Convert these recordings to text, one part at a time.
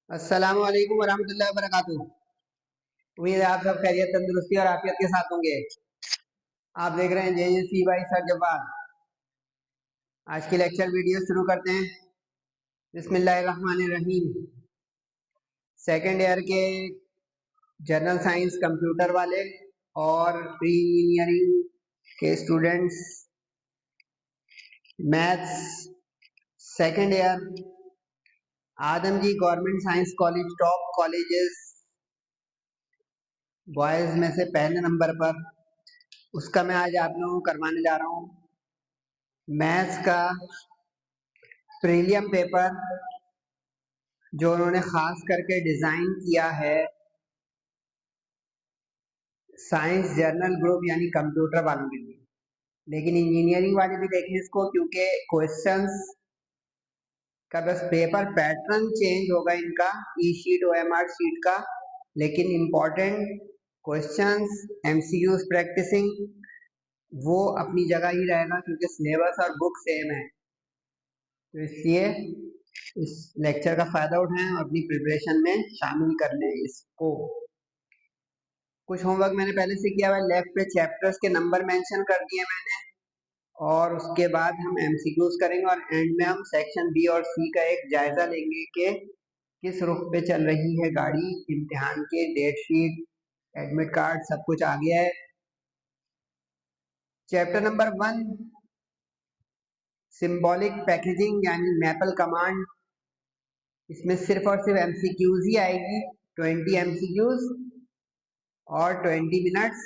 अस्सलाम वालेकुम वरहमतुल्लाहि वबरकातुहू। उम्मीद है आप सब खैरियत तंदुरुस्ती और आफियत के साथ होंगे। आप देख रहे हैं JJC बाई सर जब्बार। आज की लेक्चर वीडियो शुरू करते हैं। बिस्मिल्लाहिर्रहमानिर्रहीम। सेकेंड ईयर के जनरल साइंस कंप्यूटर वाले और प्री इंजीनियरिंग के students, maths second year, Adamjee government science college, top colleges boys में से पहले नंबर पर, उसका मैं आज आप लोगों को करवाने जा रहा हूँ। मैथ्स का प्रीलियम पेपर जो उन्होंने खास करके डिजाइन किया है साइंस जर्नल ग्रुप यानी कंप्यूटर वालों के लिए, लेकिन इंजीनियरिंग वाले भी देखें इसको, क्योंकि क्वेश्चंस का बस पेपर पैटर्न चेंज होगा इनका, ई शीट OMR शीट का, लेकिन इम्पोर्टेंट क्वेश्चंस MCQs प्रैक्टिसिंग वो अपनी जगह ही रहेगा, क्योंकि सिलेबस और बुक सेम है। तो इसलिए इस लेक्चर का फायदा उठाएं और अपनी प्रिपरेशन में शामिल कर लें इसको। कुछ होमवर्क मैंने पहले से किया हुआ है। लेफ्ट पे चैप्टर्स के नंबर मेंशन कर दिए मैंने, और उसके बाद हम MCQs करेंगे और एंड में हम सेक्शन B और C का एक जायजा लेंगे कि किस रुख पे चल रही है गाड़ी। इम्तिहान के डेट शीट, एडमिट कार्ड सब कुछ आ गया है। चैप्टर नंबर 1 सिंबॉलिक पैकेजिंग यानी मैपल कमांड। इसमें सिर्फ और सिर्फ MCQs ही आएगी, 20 MCQs और 20 मिनट्स।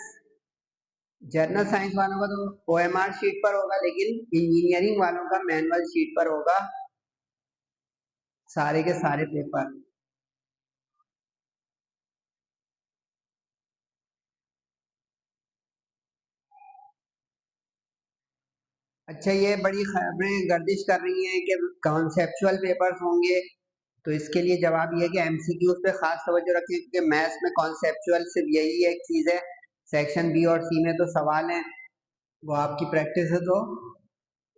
जर्नल साइंस वालों का तो OMR शीट पर होगा, लेकिन इंजीनियरिंग वालों का मैनुअल शीट पर होगा सारे के सारे पेपर। अच्छा, ये बड़ी खबरें गर्दिश कर रही हैं कि कॉन्सेप्चुअल पेपर्स होंगे, तो इसके लिए जवाब ये है कि MCQs पे खास तवज्जो रखें, क्योंकि मैथ्स में कॉन्सेप्चुअल सिर्फ यही एक चीज़ है। सेक्शन B और C में तो सवाल हैं, वो आपकी प्रैक्टिस है तो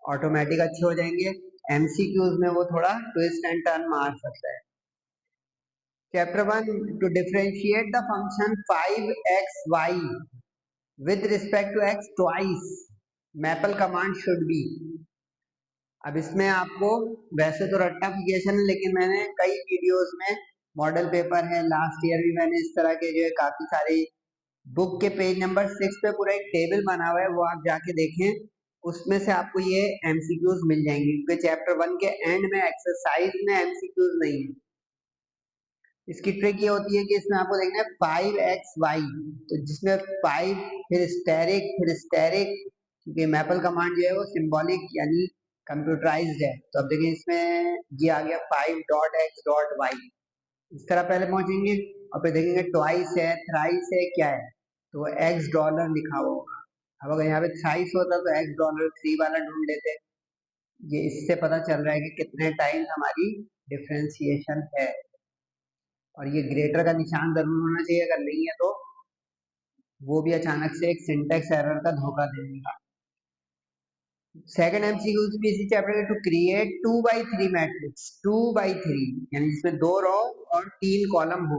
ऑटोमेटिक अच्छे हो जाएंगे। MCQs में वो थोड़ा ट्विस्ट एंड टर्न मार सकता है। Chapter 1 to differentiate the function 5xy with respect to x twice Maple command should be. अब इसमें आपको वैसे तो रट्टाफिकेशन है, लेकिन मैंने कई वीडियोस में, मॉडल पेपर है, लास्ट ईयर भी मैंने इस तरह के जो है काफी सारे, बुक के पेज नंबर 6 पे पूरा एक टेबल बना हुआ है, वो आप जाके देखें। उसमें से आपको ये MCQs मिल जाएंगे, क्योंकि चैप्टर 1 के एंड में एक्सरसाइज में MCQs नहीं है। इसकी ट्रिक ये होती है कि इसमें आपको देखना है 5xy, तो जिसमें 5 फिर स्टेरिक फिर स्टेरिक, क्योंकि मैपल कमांड जो है वो सिंबॉलिक यानी कंप्यूटराइज्ड है। तो अब देखिए इसमें ये आ गया 5.x.y, इस तरह पहले पहुंचेंगे और फिर देखेंगे ट्वाइस है, थ्राइस है, क्या है, तो $x लिखा हुआ होगा। अब अगर यहाँ पे थ्राइस होता तो $3 वाला ढूंढ लेते। ये इससे पता चल रहा है कि कितने टाइम हमारी डिफ्रेंसिएशन है, और ये ग्रेटर का निशान जरूर होना चाहिए, अगर नहीं है तो वो भी अचानक से एक सिंटेक्स एरर का धोखा दे देगा। सेकंड MCQ भी इसी चैप्टर के, to create 2x3 matrix, 2x3 यानी जिसमें 2 रो और 3 कॉलम हो,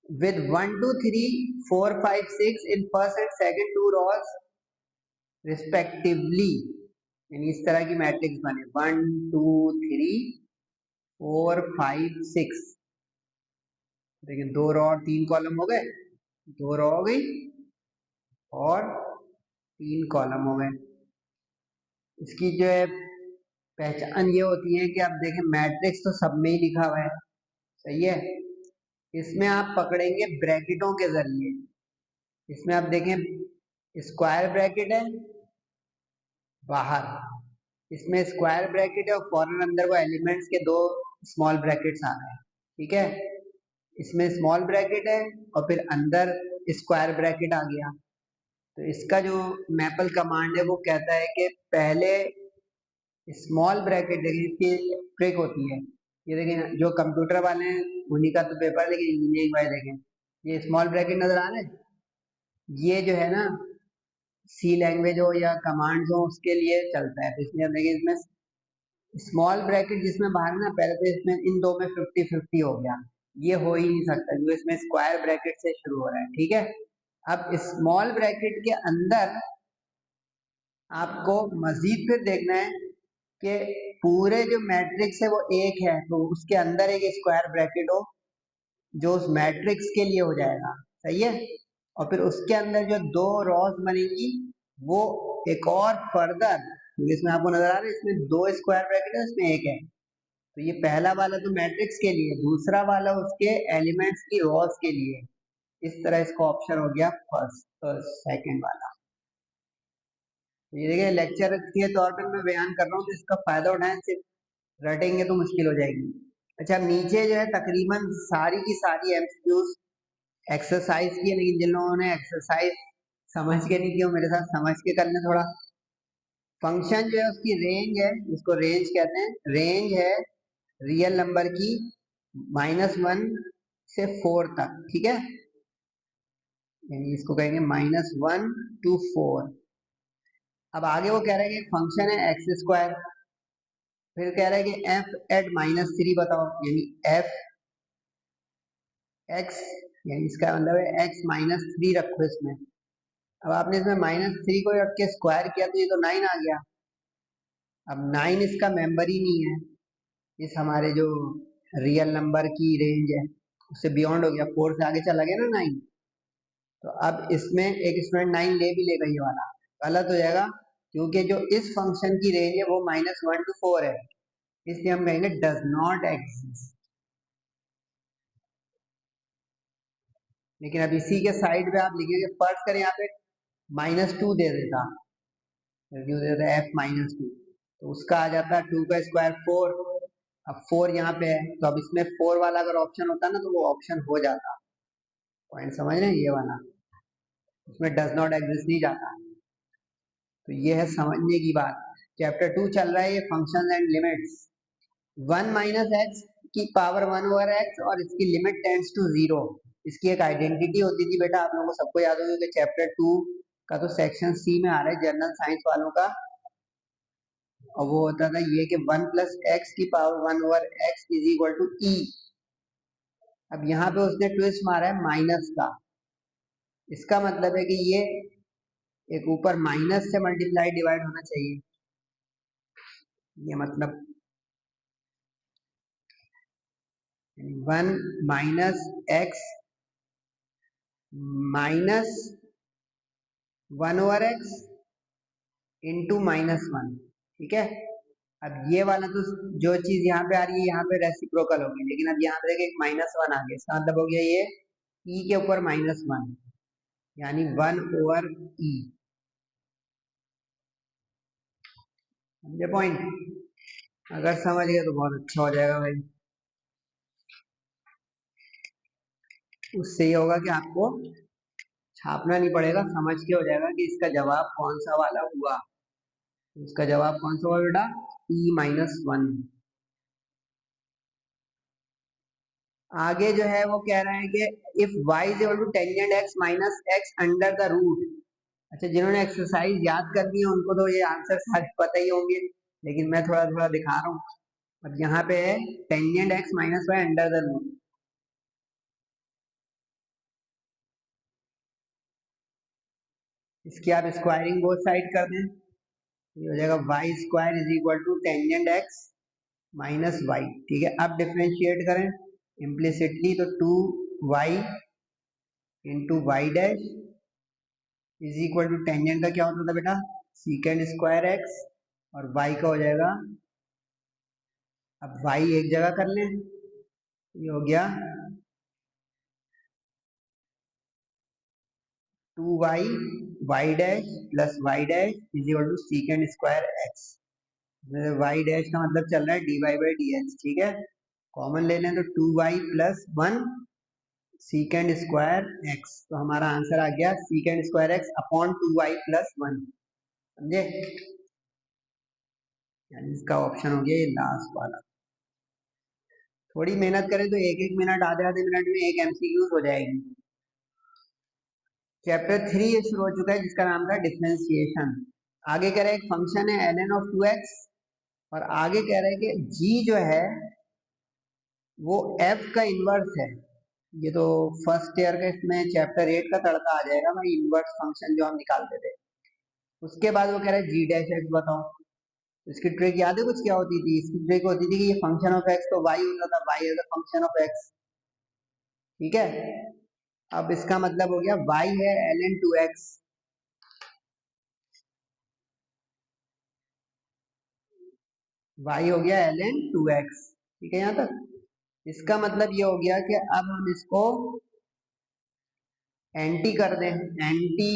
with 1 2 3 4 5 6 in first and second 2 rows respectively, यानी इस तरह की मैट्रिक्स बने 1 2 3 4 5 6। देखिए 2 रो और 3 कॉलम हो गए, 2 रो हो गई और 3 कॉलम हो गए। इसकी जो है पहचान ये होती है कि आप देखें मैट्रिक्स तो सब में ही लिखा हुआ है, सही है। इसमें आप पकड़ेंगे ब्रैकेटों के जरिए। इसमें आप देखें स्क्वायर ब्रैकेट है बाहर, इसमें स्क्वायर ब्रैकेट है और फौरन अंदर वो एलिमेंट्स के 2 स्मॉल ब्रैकेट्स आ रहे हैं, ठीक है। इसमें स्मॉल ब्रैकेट है और फिर अंदर स्क्वायर ब्रैकेट आ गया। तो इसका जो मैपल कमांड है वो कहता है कि पहले स्मॉल ब्रैकेट, देखिए इसकी ट्रिक होती है, ये देखिए जो कंप्यूटर वाले हैं उन्हीं का तो पेपर है, लेकिन इंजीनियरिंग वाले देखें ये स्मॉल ब्रैकेट नजर आ रहे हैं, ये जो है ना C लैंग्वेज हो या कमांड्स हो उसके लिए चलता है। तो इसलिए देखिए इसमें स्मॉल ब्रैकेट जिसमें बाहर ना, पहले तो इसमें इन दो में 50-50 हो गया, ये हो ही नहीं सकता जो इसमें स्क्वायर ब्रैकेट से शुरू हो रहा है, ठीक है। अब स्मॉल ब्रैकेट के अंदर आपको मजीद फिर देखना है कि पूरे जो मैट्रिक्स है वो एक है, तो उसके अंदर एक स्क्वायर ब्रैकेट हो जो उस मैट्रिक्स के लिए हो जाएगा, सही है। और फिर उसके अंदर जो दो रॉस बनेगी वो एक और फर्दर, इसमें आपको नजर आ रहा है इसमें दो स्क्वायर ब्रैकेट है, इसमें एक है, तो ये पहला वाला तो मैट्रिक्स के लिए, दूसरा वाला उसके एलिमेंट्स की रॉस के लिए। इस तरह इसका ऑप्शन हो गया फर्स्ट और सेकंड वाला। तो ये देखिए लेक्चर के तौर पर मैं बयान कर रहा हूँ, तो इसका फायदा उठाएं, सिर्फ रटेंगे तो मुश्किल हो जाएगी। अच्छा, नीचे जो है तकरीबन सारी की सारी एमसीक्यूज एक्सरसाइज की है, लेकिन जिन लोगों ने एक्सरसाइज समझ के नहीं किया मेरे साथ समझ के करने थोड़ा। फंक्शन जो है उसकी रेंज है, जिसको रेंज कहते हैं, रेंज है रियल नंबर की -1 से 4 तक, ठीक है, यानी इसको कहेंगे -1 to 4। अब आगे वो कह रहे हैं कि फंक्शन है एक्स स्क्वायर, फिर कह रहे हैं कि एफ एट -3 बताओ, यानी एफ एक्स, यानी इसका मतलब है एक्स -3 रखो इसमें। अब आपने इसमें -3 को रख के स्क्वायर किया तो ये तो 9 आ गया। अब 9 इसका मेंबर ही नहीं है, इस हमारे जो रियल नंबर की रेंज है उससे बियॉन्ड हो गया, 4 से आगे चला गया ना 9। तो अब इसमें एक स्टूडेंट 9 ले भी लेगा, ये वाला गलत हो जाएगा, क्योंकि जो इस फंक्शन की रेंज है वो -1 to 4 है, इसलिए हम कहेंगे डज नॉट एग्जिस्ट। लेकिन अब इसी के साइड पे आप लिखेंगे, फर्ज करें यहाँ पे -2 दे देता, क्यों दे देता f-2, तो उसका आ जाता 2 का स्क्वायर 4। अब 4 यहाँ पे है, तो अब इसमें 4 वाला अगर ऑप्शन होता ना तो वो ऑप्शन हो जाता। पॉइंट समझ रहे हैं, ये वाला उसमें डज नॉट एग्जिस्ट नहीं जाता। तो ये है समझने की बात। चैप्टर 2 चल रहा है ये functions and limits. 1 minus x की पावर 1 ओवर एक्स और इसकी लिमिट टेंड्स टू 0, इसकी एक आइडेंटिटी होती थी बेटा, आप लोगों को सबको याद होगी कि चैप्टर 2 का तो सेक्शन सी में आ रहा है जनरल साइंस वालों का, और वो होता था ये कि 1 प्लस एक्स की power 1 over x is equal to e. अब यहाँ पे उसने ट्विस्ट मारा है माइनस का, इसका मतलब है कि ये एक ऊपर माइनस से मल्टीप्लाई डिवाइड होना चाहिए, ये मतलब 1 minus x minus 1 over x into -1, ठीक है। अब ये वाला तो जो चीज यहाँ पे आ रही है यहाँ पे रेसिप्रोकल होगी, लेकिन अब यहाँ पे देखिए एक -1 आ गया, इसका मतलब हो गया ये ई के ऊपर -1, यानी 1 ओवर ई। समझे पॉइंट? अगर समझ गए तो बहुत अच्छा हो जाएगा भाई, उससे ये होगा कि आपको छापना नहीं पड़ेगा, समझ के हो जाएगा कि इसका जवाब कौन सा वाला हुआ। इसका जवाब कौन सा हुआ बेटा? e-1। आगे जो है वो कह रहा है कि if y is equal to tangent x minus x under the root. अच्छा, जिन्होंने एक्सरसाइज याद कर दी है उनको तो ये आंसर सारे पता ही होंगे, लेकिन मैं थोड़ा थोड़ा दिखा रहा हूँ। अब यहाँ पे है tangent x minus y under the root, इसकी आप स्क्वायरिंग बोथ साइड कर दें, ये हो जाएगा y square is equal to tangent x minus y, ठीक है। अब डिफ्रेंशिएट करें इम्प्लिसिटली, तो 2y into y dash is equal to tangent का क्या होता था बेटा? सीकेंड स्क्वायर एक्स, और y का हो जाएगा, अब y एक जगह कर लें, ये हो गया 2y y dash plus y dash is equal to secant square x. Y dash का मतलब चल रहा है dy बाई डी एक्स, ठीक है। कॉमन ले लें तो 2y प्लस 1 सीकेंड स्क्वायर एक्स, तो हमारा आंसर आ गया सीकेंड square x upon 2y plus 1, समझे? यानी इसका ऑप्शन हो गया ये लास्ट वाला। थोड़ी मेहनत करें तो एक एक मिनट आधे आधे मिनट में एक एमसीक्यू हो जाएगी। चैप्टर 3 ये शुरू हो चुका है जिसका नाम था डिफरेंशिएशन। आगे कह रहे हैं एक फंक्शन है ln ऑफ 2x और आगे कह रहे हैं कि जी जो है वो एफ का इन्वर्स है। ये तो फर्स्ट ईयर का इसमें चैप्टर 8 का तड़का आ जाएगा भाई, इन्वर्स फंक्शन जो हम निकालते थे। उसके बाद वो कह रहा है जी डैश एक्स बताओ। इसकी ट्रिक याद है कुछ क्या होती थी? इसकी ट्रिक होती थी कि ये फंक्शन ऑफ एक्स तो वाई होता था, y as a function of x. ठीक है, अब इसका मतलब हो गया वाई है ln 2x, वाई हो गया ln 2x। ठीक है यहाँ तक। इसका मतलब ये हो गया कि अब हम इसको एंटी कर दें, एंटी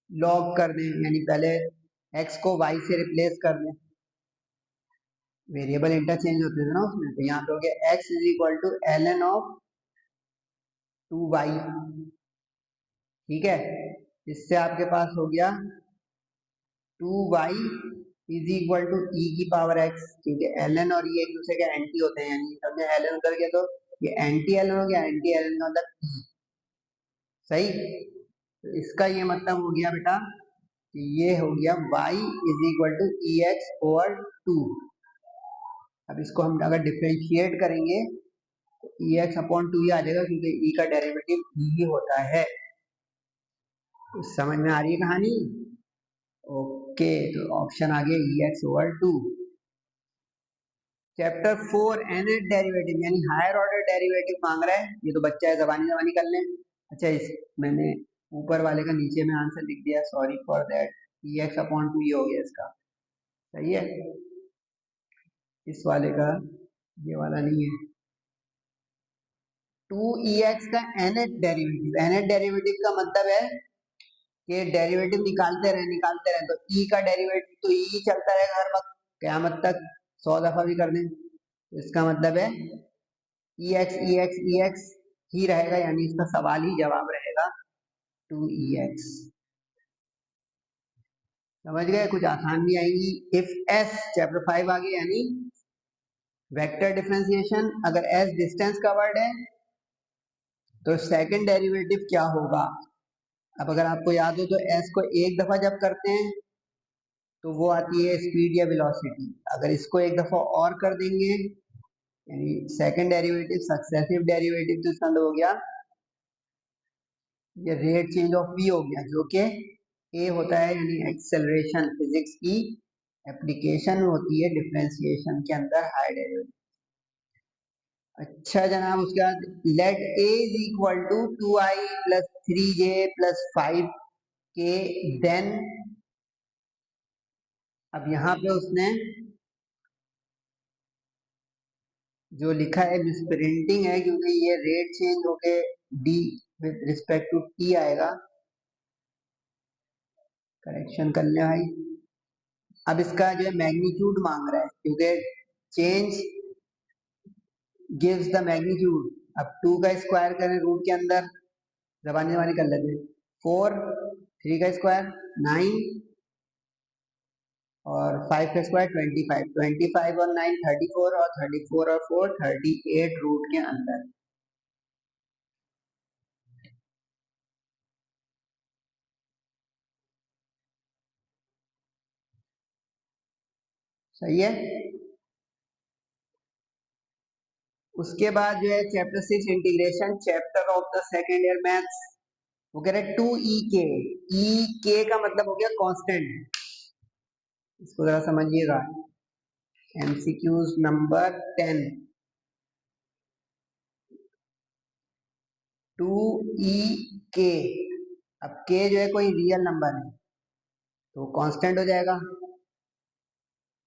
लॉग कर दें, यानी पहले x को y से रिप्लेस कर दें। वेरिएबल इंटरचेंज होते थे ना उसमें, तो यहाँ पे हो गया x is equal to ln of 2y। ठीक है, इससे आपके पास हो गया 2y इज इक्वल टू ई की पावर x, क्योंकि ln और ये एक दूसरे के एंटी होते हैं, यानी हमने ln कर गया तो ये एंटी ln हो गया, एंटी ln का मतलब e। सही, तो इसका ये मतलब हो गया बेटा कि ये हो गया y is equal to e x over 2। अब इसको हम अगर डिफ्रेंशिएट करेंगे तो ई एक्स अपॉन 2 ही आ जाएगा, क्योंकि ई का डेरिवेटिव ई होता है। तो समझ में आ रही है कहानी? ओके, तो ऑप्शन आ गया e x over 2। Chapter 4 nth derivative यानी हायर ऑर्डर डेरिवेटिव मांग रहा है। ये तो बच्चा है, जबानी जबानी कर लें। अच्छा, इस मैंने ऊपर वाले का नीचे में आंसर लिख दिया, sorry for that. E x upon 2 ये हो गया इसका। सही है, इस वाले का ये वाला नहीं है। 2 का nth डेरिवेटिव, nth डेरिवेटिव का मतलब है कि डेरिवेटिव निकालते रहे, तो ई का डेरिवेटिव तो ई चलता रहेगा हर वक्त कयामत तक, 100 दफा भी कर दें। तो इसका मतलब है ई एक्स ही रहेगा, यानी इसका सवाल ही जवाब रहेगा 2 समझ गए? कुछ आसान भी आएंगी। इफ एस, चैप्टर 5 आ गया, यानी वेक्टर डिफरेंशिएशन। अगर एस डिस्टेंस का वर्ड है तो सेकंड डेरिवेटिव क्या होगा? अब अगर आपको याद हो तो एस को एक दफा जब करते हैं तो वो आती है स्पीड या वेलोसिटी। अगर इसको एक दफा और कर देंगे, यानी सेकंड डेरिवेटिव सक्सेसिव डेरिवेटिव, तो इसका मतलब हो गया ये रेट चेंज ऑफ v हो गया, जो कि a होता है, यानी एक्सेलरेशन। फिजिक्स की एप्लीकेशन होती है डिफरेंशिएशन के अंदर, हाई डेरिवेटिव। अच्छा जनाब, उसके बाद let a is equal to 2i plus 3j plus 5k, then. अब यहाँ पे उसने जो लिखा है मिसप्रिंटिंग है, क्योंकि ये रेट चेंज होके d with respect to t आएगा। करेक्शन कर ले भाई। अब इसका जो है मैग्नीट्यूड मांग रहा है, क्योंकि चेंज गिव्स द मैग्नीट्यूड। अब 2 का स्क्वायर करें रूट के अंदर, जबानी जबानी कर लेते हैं। 4, 3 का स्क्वायर 9, और 5 का स्क्वायर 25। 25 और 9 34, और 34 और 4 38 रूट के अंदर। सही है। उसके बाद जो है chapter 6 integration, chapter of the second year maths. वो कह रहे 2 ई के का मतलब हो गया कांस्टेंट। इसको जरा समझिएगा। MCQs number 10। 2 ई के, अब के जो है कोई रियल नंबर है तो कांस्टेंट हो जाएगा,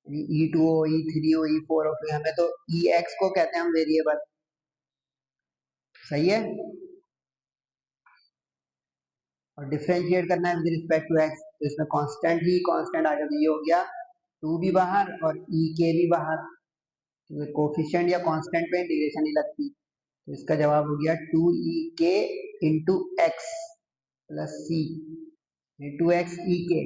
E2 हो, E3 हो, E4 हो, फिर हमें तो EX को कहते हैं हम वेरिएबल। सही है, और डिफरेंशिएट करना है विद रिस्पेक्ट टू x, तो इसमें कांस्टेंट ही कांस्टेंट आ जाएगा। ये हो गया 2 भी बाहर और EK भी बाहर, तो कोफिशिएंट या कांस्टेंट पे इंटीग्रेशन नहीं लगती। तो इसका जवाब हो गया 2 EK इंटू एक्स प्लस सी इंटू एक्स EK।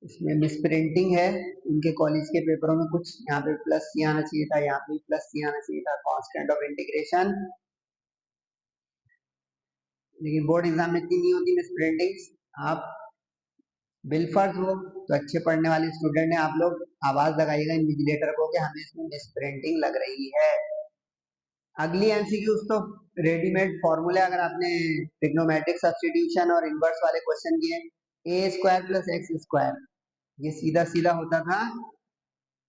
इसमें मिसप्रिंटिंग है, उनके कॉलेज के पेपरों में कुछ यहाँ पे प्लस सी आना चाहिए था, यहाँ पे प्लस सी आना चाहिए था, कांस्टेंट ऑफ इंटीग्रेशन। लेकिन बोर्ड एग्जाम में इतनी नहीं होती मिसप्रिंटिंग्स। आप बिल्फर्स हो तो अच्छे पढ़ने वाले स्टूडेंट हैं आप लोग, आवाज लगाइएगा इन्विजिलेटर को कि हमें इसमें मिसप्रिंटिंग लग रही है। अगली एमसीक्यूज तो रेडीमेड फॉर्मूले, अगर आपने ट्रिग्नोमेट्रिक सब्स्टिट्यूशन और इनवर्स वाले क्वेश्चन किए, ए स्क्वायर प्लस एक्स स्क्वायर, ये सीधा सीधा होता था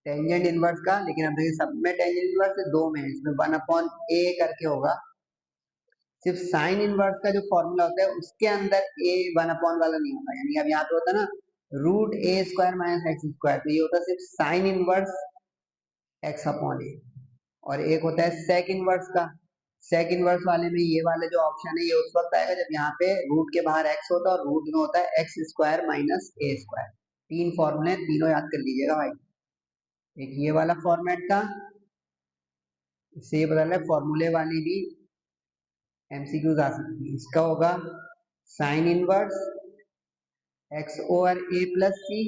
टेंजेंट इनवर्स का, लेकिन अब देखिए सब में टेंजेंट इनवर्स है, दो में इसमें 1/a करके होगा। सिर्फ साइन इनवर्स का जो फॉर्मूला होता है उसके अंदर ए 1 वाला नहीं होता, यानी अब यहाँ पे होता है ना रूट ए स्क्वायर माइनस एक्स स्क्वायर, तो ये होता है सिर्फ साइन इनवर्स x/a। और एक होता है सेक इनवर्स का, सेक इनवर्स वाले में ये वाला जो ऑप्शन है ये उस वक्त आएगा जब यहाँ पे रूट के बाहर x होता है और रूट में होता है x square minus a square. तीन फॉर्मूले, तीनों याद कर लीजिएगा भाई। एक ये वाला फॉर्मेट था, इससे ये बदल है फॉर्मूले वाली भी एमसीक्यूज आ सकती है। इसका होगा sine inverse x over a plus c,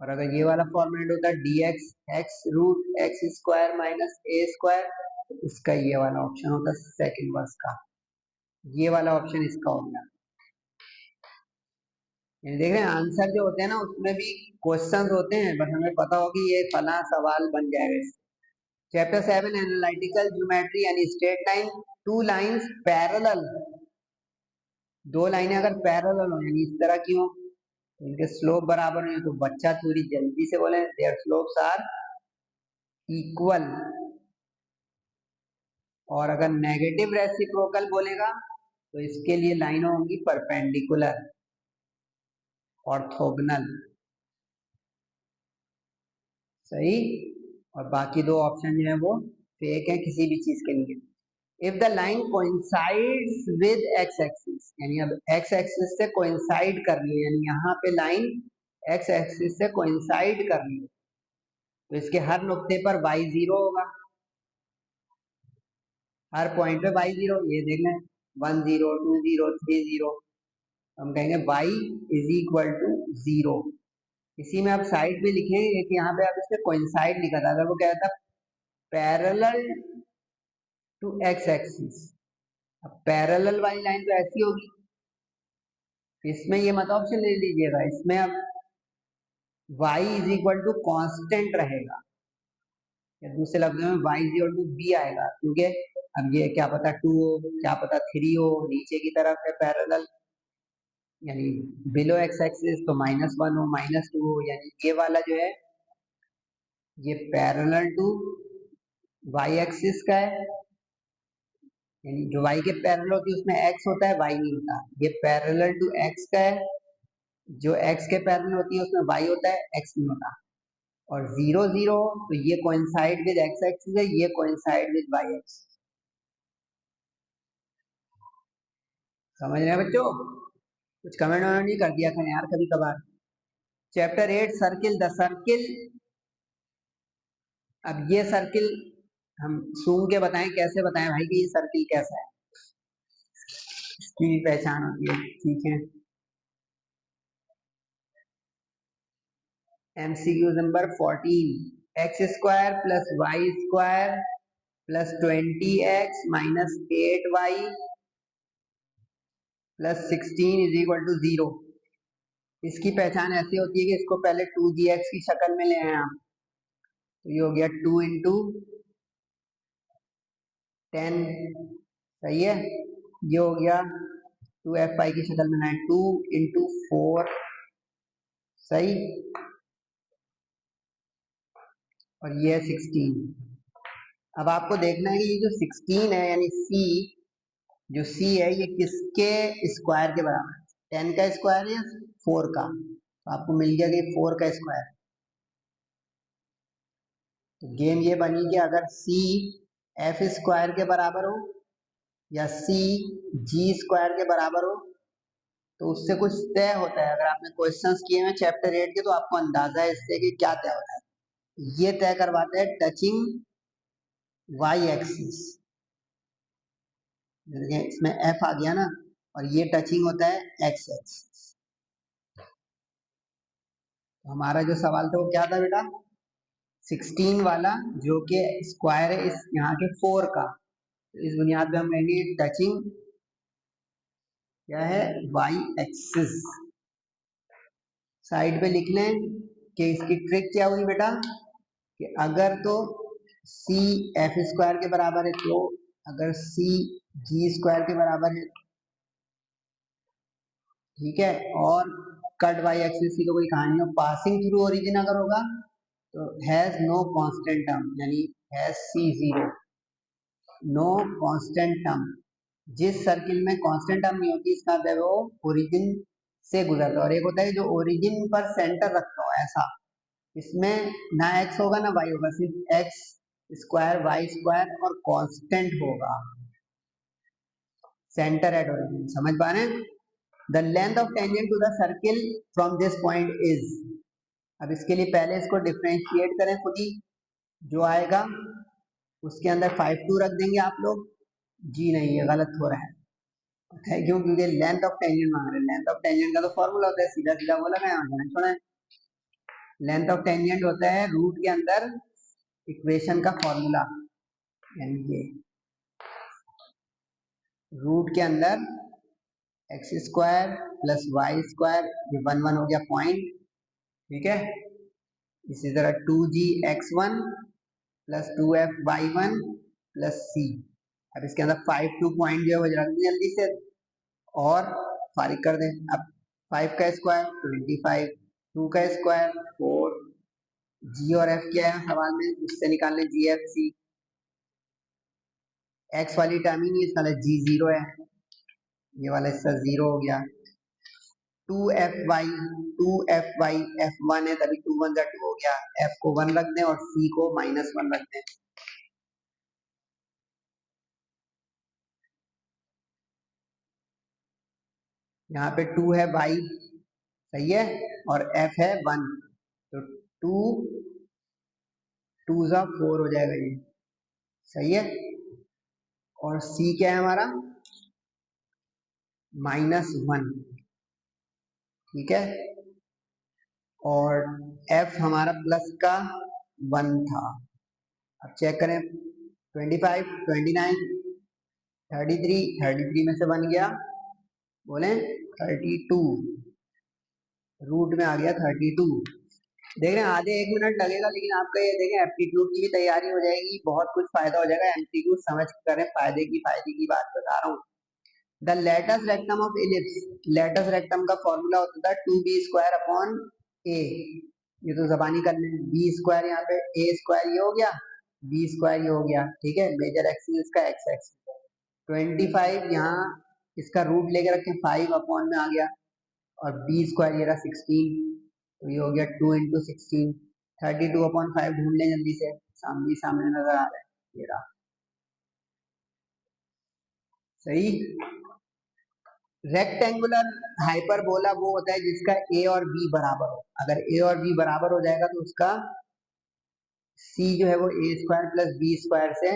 और अगर ये वाला फॉर्मेट होता है d x x root x square minus a square, तो इसका ये वाला ऑप्शन होता है सेक इनवर्स का, ये वाला ऑप्शन इसका हो गया। देख रहे हैं आंसर जो होते हैं ना उसमें भी क्वेश्चंस होते हैं, बस हमें पता हो कि ये फला सवाल बन जाएगा। चैप्टर 7 एनालिटिकल ज्योमेट्री यानी straight line, two lines parallel, दो लाइनें अगर पैरेलल हो यानी इस तरह की हो, इनके स्लोप बराबर नहीं हो, तो बच्चा थोड़ी जल्दी से बोले देयर स्लोप्स आर इक्वल। और अगर नेगेटिव रेसिप्रोकल बोलेगा तो इसके लिए लाइनें होंगी परपेंडिकुलर, ऑर्थोगोनल, सही। और बाकी दो ऑप्शन जो है वो फेक है किसी भी चीज के लिए। If the line coincides with x axis, यानी अब एक्स एक्सिस से कोइंसाइड कर रही है, यानी यहाँ पे लाइन एक्स एक्सिस से कोइंसाइड कर रही है, तो इसके हर नुक्ते पर y0 होगा, हर पॉइंट पे y0, ये देख लें 10 20 30, हम कहेंगे y इज इक्वल टू 0। इसी में आप साइड में लिखेंगे कि यहाँ पे आप इससे कोइंसाइड लिखा था, अगर वो क्या था पैरेलल टू एक्स एक्सिस, अब पैरेलल वाली लाइन तो ऐसी होगी, इसमें ये मत ऑप्शन ले लीजिएगा, इसमें अब y is equal to constant रहेगा, या दूसरे लफ्जों में y is equal to b आएगा, क्योंकि अब ये क्या पता 2 हो, क्या पता 3 हो, नीचे की तरफ है पैरेलल, यानी बिलो एक्स एक्सिस तो -1 हो -2 हो, यानी ये वाला जो है ये पैरेलल टू y एक्सिस का है, यानी जो y के पैरेलल होती है उसमें x होता है y नहीं होता, ये पैरेलल टू x का है, जो x के पैरेलल होती है उसमें y होता है x नहीं होता। और 0 0 तो ये कोइंसाइड विद एक्स एक्सिस है, ये कोइंसाइड विद वाई एक्सिस। समझ रहे हैं बच्चों? कुछ कमेंट वमेंट नहीं कर दिया करें यार कभी कभार। चैप्टर 8 सर्किल, द सर्किल, अब ये सर्किल हम सूंघ के बताएं, कैसे बताएं भाई कि ये सर्किल कैसा है, इसकी भी पहचान होती है, ठीक है। MCQ number 14, x square plus y square plus 20x minus 8y plus 16 is equal to 0। इसकी पहचान ऐसी होती है कि इसको पहले 2gx की शक्ल में ले आए आप, तो ये हो गया 2 इंटू 10, सही है। ये हो गया 2f की शक्ल में लाए 2 इंटू 4, सही। और ये है 16। अब आपको देखना है कि ये जो 16 है यानी c, जो c है ये किसके स्क्वायर के बराबर है, 10 का स्क्वायर या 4 का, तो आपको मिल गया कि 4 का स्क्वायर। तो गेम ये बनी कि अगर c एफ स्क्वायर के बराबर हो या c जी स्क्वायर के बराबर हो तो उससे कुछ तय होता है। अगर आपने क्वेश्चंस किए हैं चैप्टर 8 के तो आपको अंदाजा है इससे कि क्या तय होता है। ये तय करवाते हैं टचिंग वाई एक्सिस, इसमें एफ आ गया ना, और ये टचिंग होता है एक्स एक्सिस। तो हमारा जो सवाल था वो क्या था बेटा, 16 वाला जो कि स्क्वायर है इस यहाँ के 4 का, तो इस बुनियाद पे हम कहेंगे टचिंग क्या है वाई एक्सिस। साइड पे लिख लें कि इसकी ट्रिक क्या हुई बेटा कि अगर तो सी एफ स्क्वायर के बराबर है तो अगर सी जी स्क्वायर के बराबर है, ठीक है, और कट बाई एक्सिस की तो कोई कहानी हो, पासिंग थ्रू ओरिजिन अगर होगा तो हैज नो कांस्टेंट टर्म, यानी has c zero, no constant term. जिस सर्किल में कांस्टेंट टर्म नहीं होती इसका मतलब वो ओरिजिन से गुजरता है। और एक होता है जो ओरिजिन पर सेंटर रखता हो, ऐसा इसमें ना एक्स होगा ना वाई होगा, सिर्फ एक्स स्क्वायर वाई स्क्वायर और कांस्टेंट होगा सेंटर एट ओरिजिन। समझ पा रहे हैं? The length of tangent to the circle from this point is. अब इसके लिए पहले इसको डिफ्रेंशिएट करें खुद ही, जो आएगा उसके अंदर 5 2 रख देंगे आप लोग। जी नहीं, ये गलत हो रहा है क्यों? क्योंकि लेंथ ऑफ टेंजेंट मांग रहे हैं। लेंथ ऑफ टेंजेंट का तो फॉर्मूला होता है, सीधा सीधा वो लगाया, छोड़ा। लेंथ ऑफ टेंजेंट होता है रूट के अंदर इक्वेशन का फॉर्मूला, यानी कि रूट के अंदर x square plus y square, ये 1 1 हो गया पॉइंट, ठीक है। इसी तरह 2g(x1) plus 2f(y1) plus c। अब इसके अंदर 5 2 पॉइंट जो है वो रख दें जल्दी से और फारिग कर दें। अब 5 का स्क्वायर 25, 2 का स्क्वायर 4, जी और एफ क्या है सवाल में, उससे निकालने जी एफ सी। एक्स वाली टर्म ही नहीं, इसका जी जीरो है, ये वाला इसका जीरो हो गया। 2fy, 2fy f1 है तभी 2 1 2 हो गया, f को 1 रख दें और c को -1 रख दें। यहाँ पे 2 है y, सही है, और f है 1, तो 2 2 जा 4 हो जाएगा ये, सही है। और c क्या है हमारा -1, ठीक है। और f हमारा प्लस का 1 था। अब चेक करें, 25 29 33 में से बन गया, बोले 32, रूट में आ गया 32। देख रहे हैं आधे 1 मिनट लगेगा, लेकिन आपका ये देखें एप्टीट्यूड की भी तैयारी हो जाएगी, बहुत कुछ फायदा हो जाएगा। एमसीक्यू समझ करें, फायदे की बात बता रहा हूँ। The latus rectum of ellipse, latus rectum का फॉर्मूला होता था 2b² अपॉन ए। ये तो जबानी कर लें, बी स्क्वायर यहाँ पे ए स्क्वायर ये हो गया, बी स्क्वायर ये हो गया, ठीक है। मेजर एक्सिस इसका एक्स एक्सिस, 25 यहाँ इसका रूट लेके रखें 5 अपॉन में आ गया, और बी स्क्वायर ये रहा 16, तो ये हो गया 2 इंटू 16, 32/5 ढूंढ लें जल्दी से, सामने नजर आ रहा है, ये रहा, सही। रेक्टेंगुलर हाइपरबोला वो होता है जिसका ए और बी बराबर हो। अगर ए और बी बराबर हो जाएगा तो उसका सी जो है वो ए स्क्वायर प्लस बी स्क्वायर से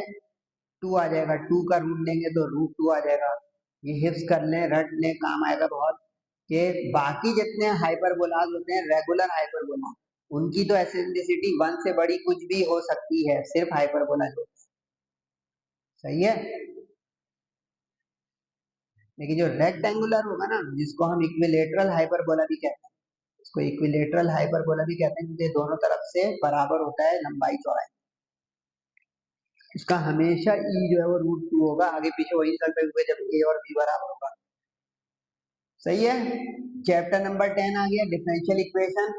2 आ जाएगा, 2 का रूट लेंगे तो √2 आ जाएगा। ये हिफ्स कर लें, रट लें, काम आएगा बहुत। कि बाकी जितने हाइपरबोलाज होते हैं रेगुलर हाइपरबोला, उनकी तो एसेंट्रिसिटी 1 से बड़ी कुछ भी हो सकती है, सिर्फ हाइपरबोला जो, सही है। लेकिन जो रेक्टेंगुलर होगा ना, जिसको हम इक्विलेटरल हाइपरबोला भी कहते हैं, इसको इक्विलेटरल हाइपरबोला भी कहते हैं क्योंकि दोनों तरफ से बराबर होता है लंबाई चौड़ाई, इसका हमेशा ई जो है वो √2 होगा, आगे पीछे वही करते हुए जब ए और बी बराबर होगा, सही है। चैप्टर नंबर 10 आ गया, डिफरेंशियल इक्वेशन।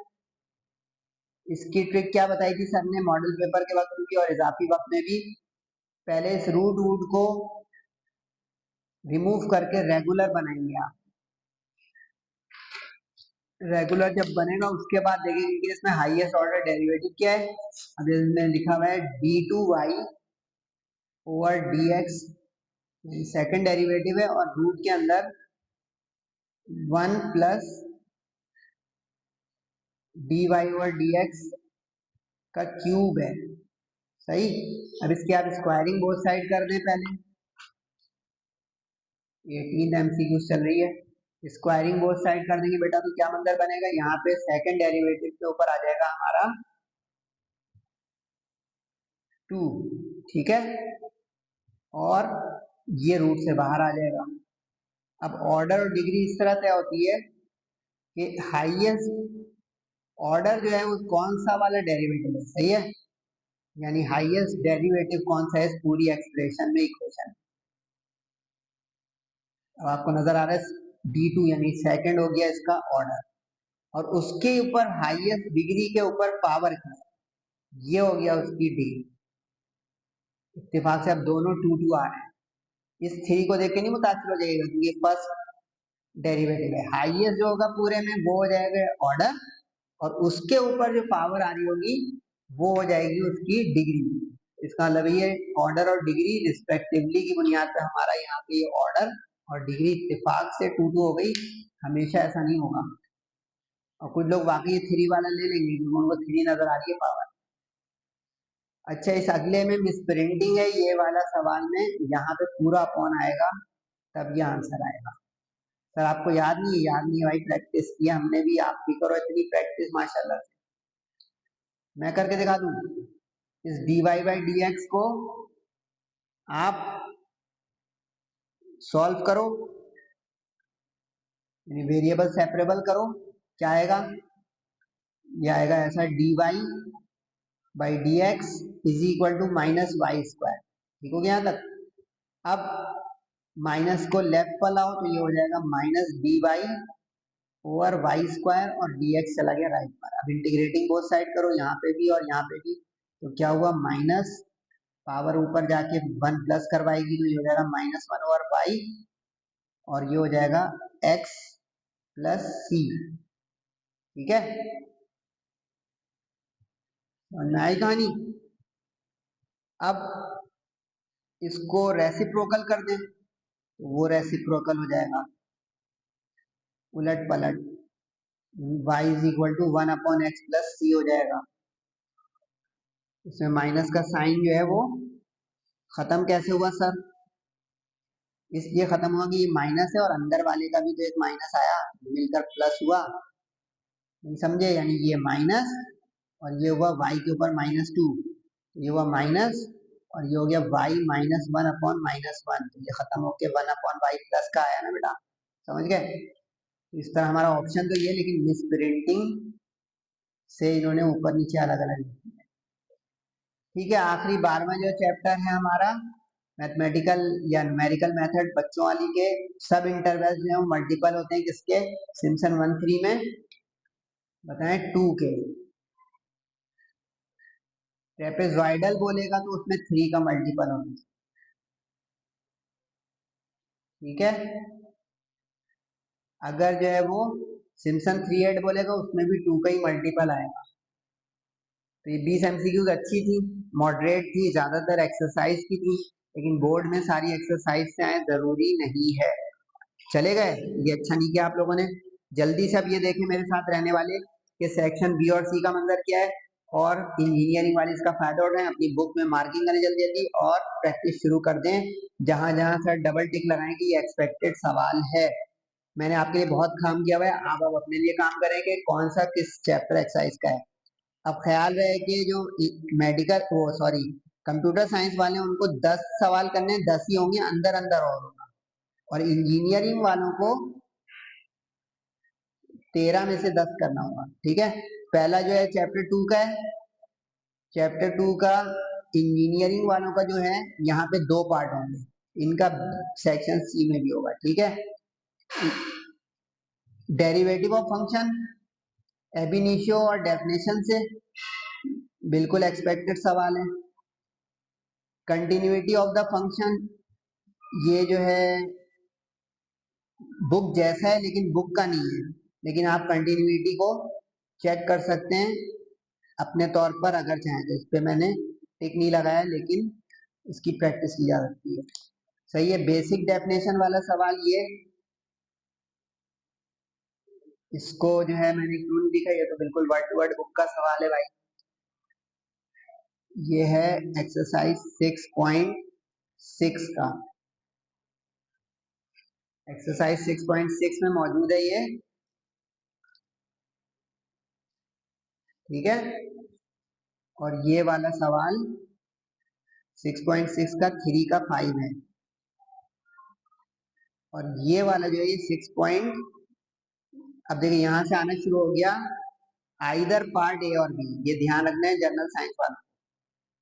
इसकी ट्रिक क्या बताई थी सर ने मॉडल पेपर के वक्त भी और इजाफी वक्त में भी? पहले इस रूट वूट को रिमूव करके रेगुलर बनाएंगे आप। रेगुलर जब बनेगा उसके बाद देखेंगे कि इसमें हाईएस्ट ऑर्डर डेरिवेटिव क्या है। अब इसमें लिखा हुआ है d2y over dx, second derivative है, और रूट के अंदर 1 प्लस dy ओवर dx का क्यूब है, सही। अब इसकी आप स्क्वायरिंग बोथ साइड कर दें पहले, 18th एमसीक्यू चल रही है। स्क्वायरिंग बोथ साइड कर देंगे बेटा तो क्या मंजर बनेगा, यहाँ पे सेकंड डेरिवेटिव के ऊपर आ जाएगा हमारा 2, ठीक है, और ये रूट से बाहर आ जाएगा। अब ऑर्डर और डिग्री इस तरह से होती है कि हाईएस्ट ऑर्डर जो है वो कौन सा वाला डेरिवेटिव है, सही है, यानी हाईएस्ट डेरिवेटिव कौन सा है इस पूरी एक्सप्रेशन में, इक्वेशन। अब आपको नजर आ रहा है D2 यानी सेकंड हो गया इसका ऑर्डर, और उसके ऊपर हाईएस्ट डिग्री के ऊपर पावर की, ये हो गया उसकी डिग्री। इत्तेफाक से अब दोनों टू टू आ रहे हैं, इस थ्री को देख के नहीं मुतासिर हो जाएगा क्योंकि ये फर्स्ट डेरिवेटिव है। हाईएस्ट जो होगा पूरे में वो हो जाएगा ऑर्डर, और उसके ऊपर जो पावर आ रही होगी वो हो जाएगी उसकी डिग्री। इसका मतलब ये ऑर्डर और डिग्री रिस्पेक्टिवली की बुनियाद पे हमारा यहाँ पे ये ऑर्डर और डिग्री इत्तेफाक से टू टू हो गई। हमेशा ऐसा नहीं होगा, और कुछ लोग वाकई थ्री वाला ले लेंगे क्योंकि उनको थ्री नजर आ रही है पावर। अच्छा, इस अगले में मिस प्रिंटिंग है, ये वाला सवाल में यहाँ पे पूरा अपॉन आएगा तब ये आंसर आएगा। सर आपको याद नहीं है? याद नहीं है भाई, प्रैक्टिस किया हमने भी, आप भी करो इतनी प्रैक्टिस माशाल्लाह से। मैं करके दिखा दूं, इस dy बाई डी एक्स को आप सॉल्व करो, यानी वेरिएबल सेपरेबल करो, क्या आएगा? ये आएगा ऐसा, dy by d x is equal to minus y square. ठीक हो गया यहाँ तक? अब माइनस को लेफ्ट पर लाओ तो ये हो जाएगा minus d y over y square, और डी एक्स चला गया राइट पर। अब इंटीग्रेटिंग बोथ साइड करो, यहाँ पे भी और यहाँ पे भी, तो क्या हुआ, माइनस पावर ऊपर जाके वन प्लस करवाएगी तो ये हो जाएगा माइनस वन ओवर वाई, और ये हो जाएगा एक्स प्लस सी। ठीक है, समझ में आई कहानी? अब इसको रेसिप्रोकल कर दें तो वो रेसिप्रोकल हो जाएगा उलट पलट, y is equal to one upon x plus c हो जाएगा। इसमें माइनस का साइन जो है वो खत्म कैसे हुआ सर? इसलिए खत्म हुआ कि ये माइनस है और अंदर वाले का भी तो एक माइनस आया, मिलकर प्लस हुआ, नहीं समझे? यानी ये माइनस और ये हुआ y के ऊपर माइनस टू, ये हुआ माइनस, और ये हो गया y minus one upon minus one, तो ये खत्म होके वन अपॉन वाई प्लस का आया ना बेटा, समझ गए? इस तरह हमारा ऑप्शन तो ये, लेकिन मिस प्रिंटिंग से इन्होंने ऊपर नीचे अलग अलग। ठीक है, आखिरी 12वां जो चैप्टर है हमारा मैथमेटिकल या न्यूमेरिकल मेथड बच्चों वाली के, सब इंटरवल जो है मल्टीपल होते हैं किसके, सिम्पसन 1-3 में, बताएं 2 के। ट्रेपेजॉइडल बोलेगा तो उसमें 3 का मल्टीपल होना चाहिए। ठीक है, अगर जो है वो सिम्पसन 3-8 बोलेगा उसमें भी 2 का ही मल्टीपल आएगा। तो ये 20 एमसीक्यूज अच्छी थी, मॉडरेट थी, ज्यादातर एक्सरसाइज की थी, लेकिन बोर्ड में सारी एक्सरसाइज से आए जरूरी नहीं है। चले गए, ये अच्छा नहीं किया आप लोगों ने। जल्दी से अब ये देखें मेरे साथ रहने वाले कि सेक्शन बी और सी का मंजर क्या है, और इंजीनियरिंग वाले इसका फायदा उठाएं, अपनी बुक में मार्किंग करें जल्दी जल्दी और प्रैक्टिस शुरू कर दें। जहां जहां सर डबल टिक लगाएं कि ये एक्सपेक्टेड सवाल है, मैंने आपके लिए बहुत काम किया हुआ है, आप अब अपने लिए काम करें कि कौन सा किस चैप्टर एक्सरसाइज का है। अब ख्याल रहे कि जो मेडिकल वो सॉरी कंप्यूटर साइंस वाले हैं उनको 10 सवाल करने, 10 ही होंगे, अंदर अंदर और इंजीनियरिंग वालों को 13 में से 10 करना होगा। ठीक है, पहला जो है चैप्टर 2 का है, चैप्टर 2 का इंजीनियरिंग वालों का जो है यहाँ पे 2 पार्ट होंगे, इनका सेक्शन सी में भी होगा। ठीक है, डेरिवेटिव ऑफ फंक्शन एब इनिशियो और डेफिनेशन से बिल्कुल एक्सपेक्टेड सवाल है। कंटिन्यूटी ऑफ द फंक्शन, ये जो है बुक जैसा है लेकिन बुक का नहीं है, लेकिन आप कंटिन्यूटी को चेक कर सकते हैं अपने तौर पर अगर चाहें तो। इस पे मैंने टिक नहीं लगाया, लेकिन इसकी प्रैक्टिस की जा सकती है। सही है, बेसिक डेफिनेशन वाला सवाल ये, इसको जो है मैंने क्यों नहीं दिखा, ये तो बिल्कुल वर्ड टू वर्ड बुक का सवाल है भाई। ये है एक्सरसाइज 6.6 का, एक्सरसाइज 6.6 में मौजूद है ये। ठीक है, और ये वाला सवाल 6.6 का 3 का 5 है, और ये वाला जो है ये 6 पॉइंट, अब देखिए यहाँ से आना शुरू हो गया आइदर पार्ट ए और बी, ये ध्यान रखना है जनरल साइंस वाला,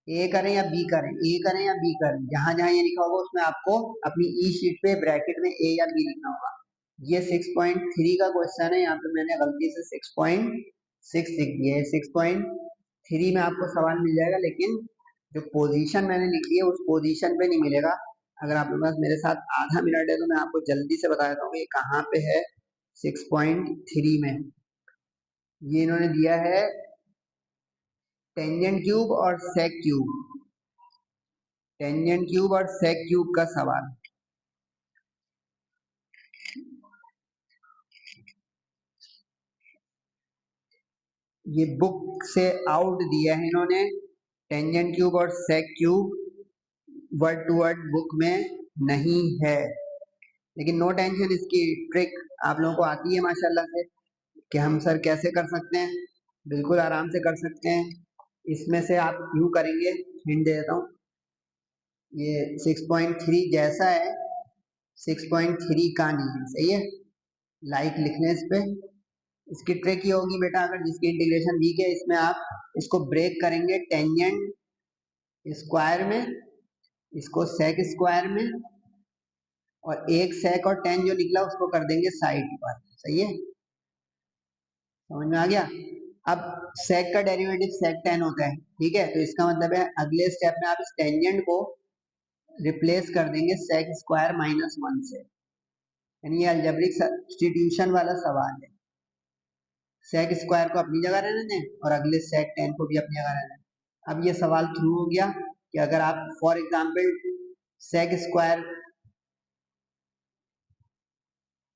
ए करें या बी करें, ए करें या बी करें, जहां जहां ये लिखा होगा उसमें आपको अपनी ई शीट पे ब्रैकेट में ए या बी लिखना होगा। ये 6.3 का क्वेश्चन है, यहाँ पे मैंने गलती से 6.6 लिख दिया है। 6.3 में आपको सवाल मिल जाएगा, लेकिन जो पोजीशन मैंने लिखी है उस पोजीशन पे नहीं मिलेगा। अगर आप लोग मेरे साथ आधा मिनट है तो मैं आपको जल्दी से बता देता हूँ ये कहाँ पे है। 6.3 में ये इन्होंने दिया है टेंजेंट क्यूब और सेक क्यूब, टेंजेंट क्यूब और सेक क्यूब का सवाल। ये बुक से आउट दिया है इन्होंने, टेंजेंट क्यूब और sec cube word to word book में नहीं है, लेकिन नो टेंशन, इसकी ट्रिक आप लोगों को आती है माशाल्लाह से कि हम सर कैसे कर सकते हैं, बिल्कुल आराम से कर सकते हैं। इसमें से आप यूं करेंगे, हिंट दे देता हूँ, ये 6.3 जैसा है 6.3 का नहीं है, सही है, लाइक लिखने इस पे। इसकी ट्रिक ये होगी बेटा, अगर जिसकी इंटीग्रेशन वीक है इसमें आप इसको ब्रेक करेंगे टेंजेंट स्क्वायर में, इसको सेक स्क्वायर में, और एक सेक और टेन जो निकला उसको कर देंगे साइड पर, सही है, समझ में आ गया। अब सेक का डेरिवेटिव सेक टेन होता है, ठीक है, तो इसका मतलब है अगले स्टेप में आप इस टेंजेंट को रिप्लेस कर देंगे सेक स्क्वायर माइनस वन से, यानी ये अलजेब्रिक सब्स्टिट्यूशन वाला सवाल है। सेक स्क्वायर को अपनी जगह रहने दें और अगले सेक टेन को भी अपनी जगह रहने दें। अब ये सवाल थ्रू हो गया कि अगर आप फॉर एग्जांपल सेक स्क्वायर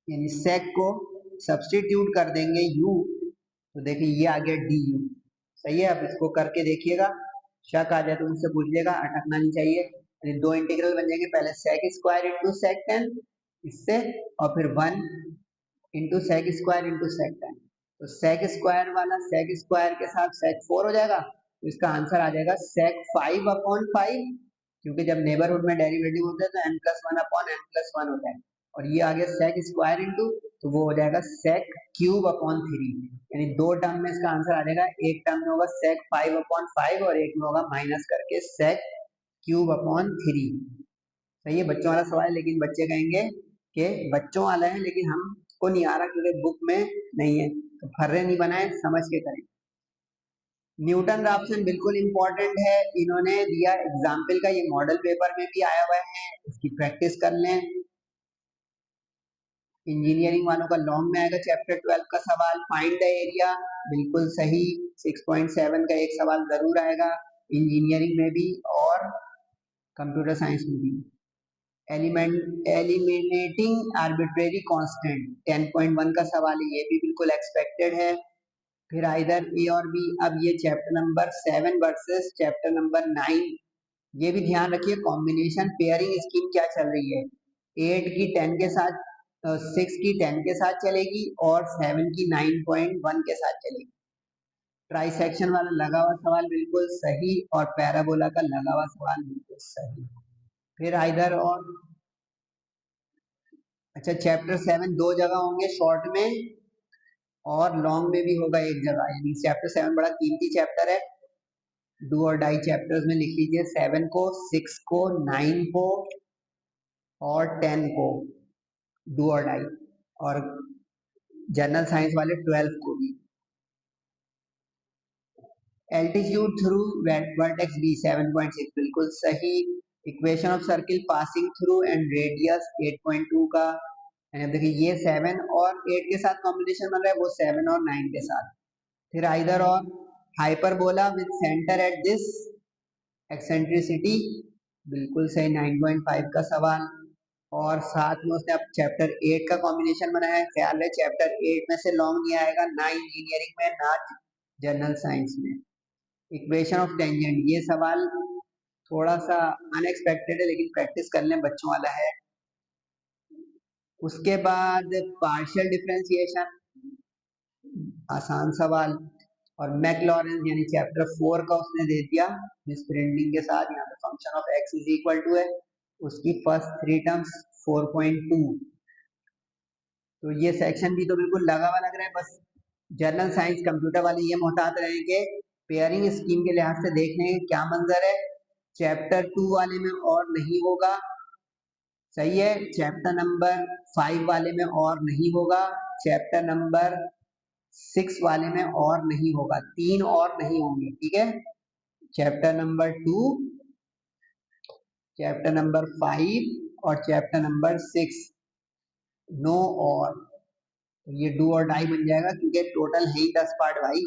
यानी सेक को सब्स्टिट्यूट कर देंगे यू, तो देखिए ये आ गया डी यू, सही है। अब इसको करके देखिएगा, शक आ जाए तो मुझसे पूछिएगा, अटकना नहीं चाहिए। यानी दो इंटीग्रल बन जाएंगे, पहले sec square into sec tan इससे, और फिर one into sec square into sec tan, तो सेक स्क्वायर वाला सेक स्क्वायर के साथ सेक फोर हो जाएगा, तो इसका आंसर आ जाएगा सेक फाइव अपॉन फाइव, क्योंकि जब नेबरहुड में डेरिवेटिव होता है तो n plus one upon n plus one होता है, और ये आ गया सेक स्क्वायर इंटू, तो वो हो जाएगा सेक क्यूब अपॉन थ्री, यानी दो टर्म में इसका आंसर आ जाएगा, एक टर्म में होगा सेक फाइव अपॉन फाइव और एक में होगा माइनस करके सेक क्यूब अपॉन थ्री। सही है, बच्चों वाला सवाल है, लेकिन बच्चे कहेंगे कि बच्चों वाला है लेकिन हमको नहीं आ रहा क्योंकि बुक में नहीं है, तो फर्रे नहीं बनाए, समझ के करें। न्यूटन राफसन बिल्कुल इंपॉर्टेंट है, इन्होंने दिया एग्जाम्पल का, ये मॉडल पेपर में भी आया हुआ है, इसकी प्रैक्टिस कर लें। इंजीनियरिंग वालों का लॉन्ग में आएगा चैप्टर 12 का सवाल, फाइंड द एरिया, बिल्कुल सही, 6.7 का एक सवाल जरूर आएगा इंजीनियरिंग में भी और कंप्यूटर साइंस में भी। एलिमिनेटिंग आर्बिट्रेरी कांस्टेंट 10.1 का सवाल है, ये भी बिल्कुल एक्सपेक्टेड है। फिर आइदर ए और बी। अब ये chapter number 7 versus chapter number 9, ये भी ध्यान रखिए कॉम्बिनेशन पेयरिंग स्कीम क्या चल रही है, 8 की 10 के साथ, 6 की 10 के साथ चलेगी और 7 की 9.1 के साथ चलेगी। ट्राइसेक्शन वाला लगा हुआ सवाल बिल्कुल सही, और पैराबोला का लगा हुआ सवाल बिल्कुल सही। फिर आइदर और, अच्छा चैप्टर 7 दो जगह होंगे, शॉर्ट में और लॉन्ग में भी होगा एक जगह, यानी चैप्टर 7 बड़ा कीमती चैप्टर है, डू और डाई चैप्टर्स में लिख लीजिए, 7 को, 6 को, 9 को और 10 को डू और डाई, और जनरल साइंस वाले 12 को भी। एल्टीट्यूड थ्रू वर्टेक्स बी 7.6 बिल्कुल सही। Equation of circle passing through and radius 8.2 का, देखिए ये 7 और 8 के साथ कॉम्बिनेशन बन रहा है, वो 7 और 9 के साथ। फिर आइदर और hyperbola with centre at this eccentricity, बिल्कुल सही 9.5 का सवाल। और साथ में उसने अब चैप्टर 8 का कॉम्बिनेशन बनाया है, ख्याल है चैप्टर 8 में से लॉन्ग नहीं आएगा, ना इंजीनियरिंग में ना जनरल साइंस में। इक्वेशन ऑफ टेंजेंट, ये सवाल थोड़ा सा अनएक्सपेक्टेड है लेकिन प्रैक्टिस कर लें, बच्चों वाला है। उसके बाद पार्शियल डिफरेंशिएशन, आसान सवाल, और मैक्लॉरेंस यानी चैप्टर 4 का उसने दे दिया मिसप्रिंटिंग के साथ, यहाँ पे function of x is equal to है, उसकी फर्स्ट थ्री टर्म्स 4.2, तो ये सेक्शन भी तो बिल्कुल लगा हुआ लग रहा है, बस जनरल साइंस कंप्यूटर वाले ये मोहतात रहे कि पेयरिंग स्कीम के लिहाज से देखने क्या मंजर है। चैप्टर 2 वाले में और नहीं होगा, सही है। चैप्टर नंबर 5 वाले में और नहीं होगा, चैप्टर नंबर 6 वाले में और नहीं होगा, 3 और नहीं होंगे, ठीक है। चैप्टर नंबर 2, चैप्टर नंबर 5 और चैप्टर नंबर 6, नो और। तो ये डू और डाई बन जाएगा क्योंकि टोटल है ही 10 पार्ट भाई,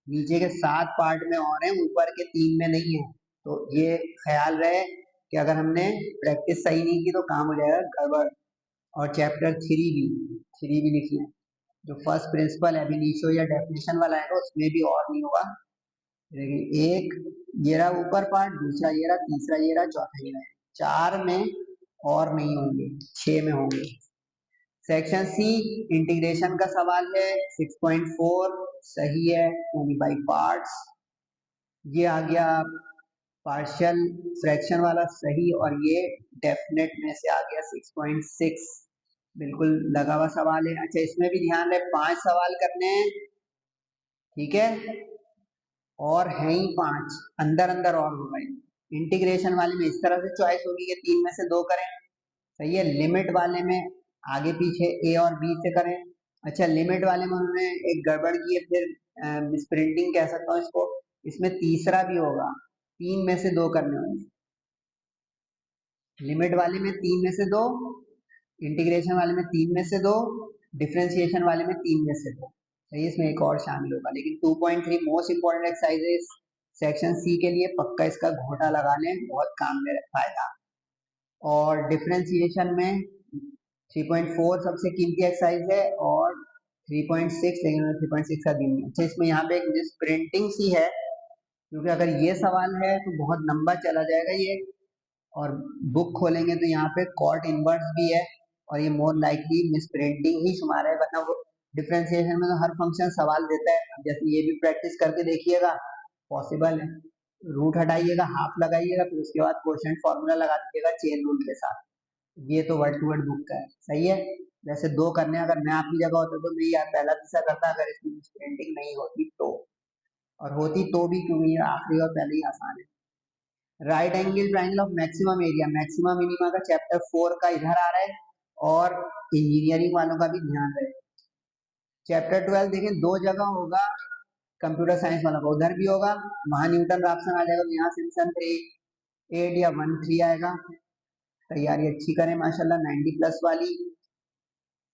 नीचे के 7 पार्ट में और हैं, ऊपर के 3 में नहीं है। तो ये ख्याल रहे कि अगर हमने प्रैक्टिस सही नहीं की तो काम हो जाएगा गड़बड़। और चैप्टर 3 भी लिख लें। जो फर्स्ट प्रिंसिपल एब इनिशियो या डेफिनेशन वाला है उसमें भी और नहीं होगा। देखिए एक ये रहा ऊपर पार्ट, दूसरा ये रहा, तीसरा ये रहा, चौथा ये रहा। 4 में और नहीं होंगे, 6 में होंगे। सेक्शन सी इंटीग्रेशन का सवाल है, 6.4 सही है, ओनली बाई पार्ट्स। ये आ गया पार्शियल फ्रैक्शन वाला सही, और ये डेफिनेट में से आ गया 6.6, बिल्कुल लगा हुआ सवाल है। अच्छा इसमें भी ध्यान रहे 5 सवाल करने हैं, ठीक है, और है ही 5, अंदर अंदर और होगा। इंटीग्रेशन वाले में इस तरह से चॉइस होगी कि 3 में से 2 करें, सही है। लिमिट वाले में आगे पीछे ए और बी से करें। अच्छा लिमिट वाले में उन्होंने एक गड़बड़ की है, फिर मिसप्रिंटिंग कह सकता हूँ इसको, इसमें तीसरा भी होगा, 3 में से 2 करने होंगे। लिमिट वाले में 3 में से 2, इंटीग्रेशन वाले में 3 में से 2, डिफरेंशिएशन वाले में 3 में से 2, सही। इसमें एक और शामिल होगा, लेकिन 2.3 most important exercises section C के लिए पक्का इसका घोटा लगा लें, बहुत काम में आएगा। और डिफरेंशिएशन में 3.4 सबसे कीमती एक्सरसाइज है, और 3.6, लेकिन 3.6 का दिन है। अच्छा इसमें यहाँ पे एक मिस प्रिंटिंग सी है, क्योंकि अगर ये सवाल है तो बहुत लंबा चला जाएगा ये, और बुक खोलेंगे तो यहाँ पे कॉट इनवर्स भी है, और ये मोर लाइकली मिस प्रिंटिंग ही शुमार है, वरना वो डिफरेंशिएशन में तो हर फंक्शन सवाल देता है। जैसे ये भी प्रैक्टिस करके देखिएगा, पॉसिबल है। रूट हटाइएगा, हाफ लगाइएगा, फिर उसके बाद क्वोशिएंट फॉर्मूला लगा दीजिएगा चेन रूल के साथ। ये तो वर्ड टू वर्ड बुक का है, सही है। जैसे 2 करने, अगर मैं आपकी जगह होता तो मैं यार पहला तीसरा करता अगर इसकी मिस प्रिंटिंग नहीं होती तो, और होती तो भी, क्योंकि ये आखिरी और पहले ही आसान है। Right angle triangle of maximum area, maximum minima का चैप्टर 4 का इधर आ रहा है, और इंजीनियरिंग वालों का भी ध्यान रहे। चैप्टर 12 देखें, 2 जगह होगा, कंप्यूटर साइंस वालों का उधर भी होगा, वहां न्यूटन राफसन आ जाएगा, तो यहाँ सिम्पसन 8 या 1 3 आएगा। तैयारी अच्छी करें माशाल्लाह, 90 प्लस वाली।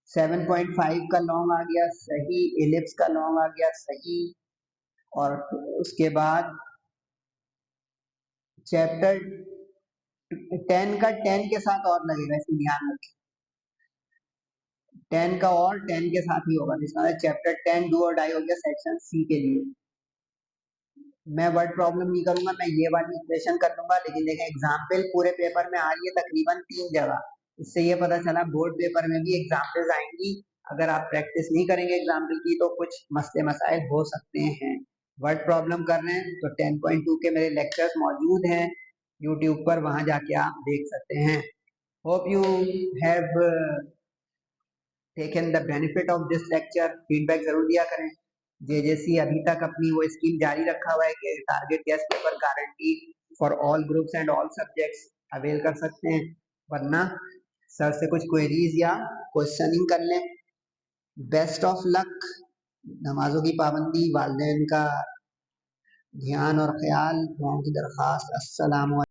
7.5 का लॉन्ग आ गया सही, एलिप्स का लॉन्ग आ गया सही, और उसके बाद चैप्टर 10 का 10 के साथ और लगेगा, इसमें ध्यान रखें। 10 का और 10 के साथ ही होगा, जिसका चैप्टर 10 डू और डाई हो गया सेक्शन सी के लिए। मैं वर्ड प्रॉब्लम नहीं करूंगा, मैं ये वाली इक्वेशन कर दूंगा, लेकिन देखें एग्जाम्पल पूरे पेपर में आ रही है तकरीबन 3 जगह। इससे ये पता चला बोर्ड पेपर में भी एग्जाम्पल्स आएंगी। अगर आप प्रैक्टिस नहीं करेंगे एग्जाम्पल की तो कुछ मसले मसाइल हो सकते हैं। वर्ड प्रॉब्लम कर रहे हैं तो 10.2 के मेरे लेक्चर्स मौजूद हैं यूट्यूब पर, वहां जाके आप देख सकते हैं। Hope you have taken the benefit of this lecture. Feedback जरूर दिया करें। जेजेसी अभी तक अपनी वो स्कीम जारी रखा हुआ है कि target guest paper guarantee for all groups and all subjects avail कर सकते हैं, वरना सर से कुछ क्वेरीज या क्वेश्चनिंग कर लें। Best of luck. नमाजों की पाबंदी, वालिदैन का ध्यान और ख्याल, दुआओं की दरख्वास्त। अस्सलाम वालेकुम।